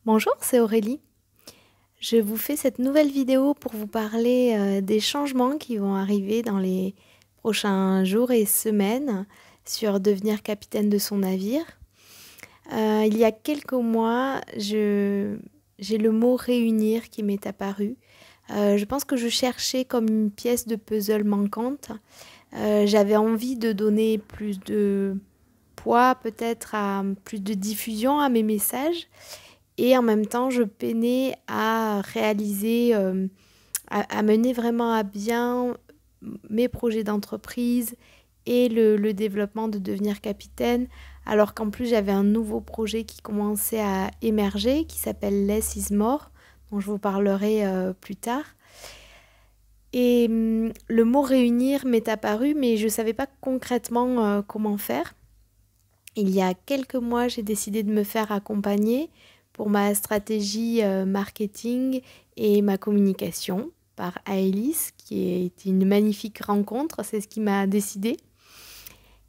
Bonjour, c'est Aurélie. Je vous fais cette nouvelle vidéo pour vous parler des changements qui vont arriver dans les prochains jours et semaines sur devenir capitaine de son navire. Il y a quelques mois, j'ai le mot réunir qui m'est apparu. Je pense que je cherchais comme une pièce de puzzle manquante. J'avais envie de donner plus de poids, peut-être à plus de diffusion à mes messages. Et en même temps, je peinais à réaliser, à mener vraiment à bien mes projets d'entreprise et le développement de devenir capitaine, alors qu'en plus j'avais un nouveau projet qui commençait à émerger, qui s'appelle Less is More, dont je vous parlerai plus tard. Et le mot réunir m'est apparu, mais je ne savais pas concrètement comment faire. Il y a quelques mois, j'ai décidé de me faire accompagner pour ma stratégie marketing et ma communication par Aélis, qui a été une magnifique rencontre, c'est ce qui m'a décidé.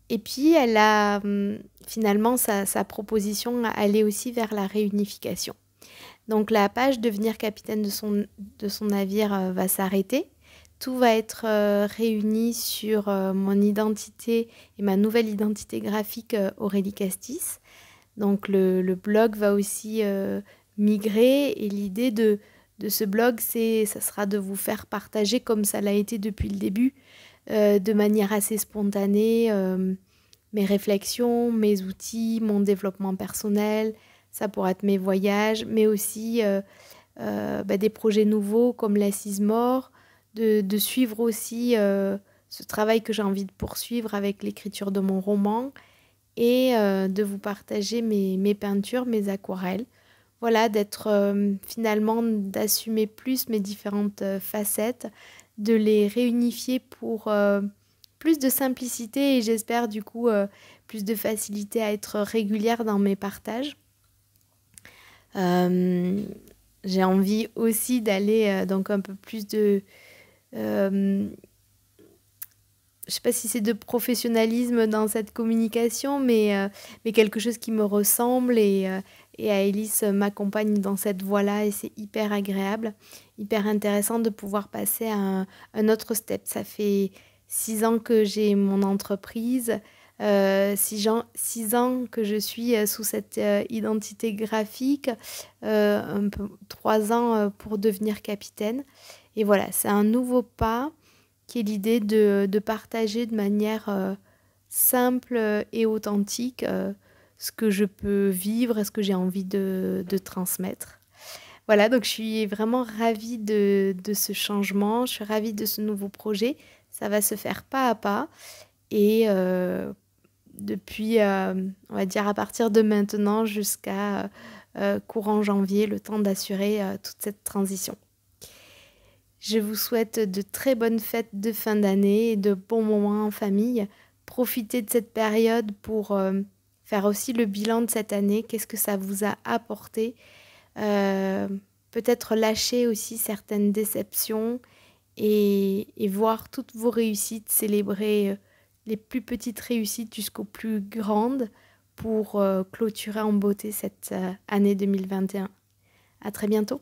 Et puis, elle a finalement sa proposition allait aussi vers la réunification. Donc, la page devenir capitaine de son navire va s'arrêter. Tout va être réuni sur mon identité et ma nouvelle identité graphique Aurélie Castis. Donc le blog va aussi migrer et l'idée de ce blog, ça sera de vous faire partager comme ça l'a été depuis le début, de manière assez spontanée, mes réflexions, mes outils, mon développement personnel. Ça pourra être mes voyages, mais aussi des projets nouveaux comme Less is More, de suivre aussi ce travail que j'ai envie de poursuivre avec l'écriture de mon roman et de vous partager mes peintures, mes aquarelles. Voilà, d'être finalement, d'assumer plus mes différentes facettes, de les réunifier pour plus de simplicité et j'espère du coup plus de facilité à être régulière dans mes partages. Euh, j'ai envie aussi d'aller donc un peu plus de je sais pas si c'est de professionnalisme dans cette communication, mais quelque chose qui me ressemble et Aélis m'accompagne dans cette voie-là et c'est hyper agréable, hyper intéressant de pouvoir passer à un autre step. Ça fait 6 ans que j'ai mon entreprise, 6 ans que je suis sous cette identité graphique, un peu 3 ans pour devenir capitaine. Et voilà, c'est un nouveau pas qui est l'idée de partager de manière simple et authentique ce que je peux vivre et ce que j'ai envie de transmettre. Voilà, donc je suis vraiment ravie de ce changement, je suis ravie de ce nouveau projet. Ça va se faire pas à pas et depuis, on va dire, à partir de maintenant jusqu'à courant janvier, le temps d'assurer toute cette transition. Je vous souhaite de très bonnes fêtes de fin d'année et de bons moments en famille. Profitez de cette période pour faire aussi le bilan de cette année. Qu'est-ce que ça vous a apporté? Euh, Peut-être lâcher aussi certaines déceptions et voir toutes vos réussites, célébrer les plus petites réussites jusqu'aux plus grandes pour clôturer en beauté cette année 2021. À très bientôt.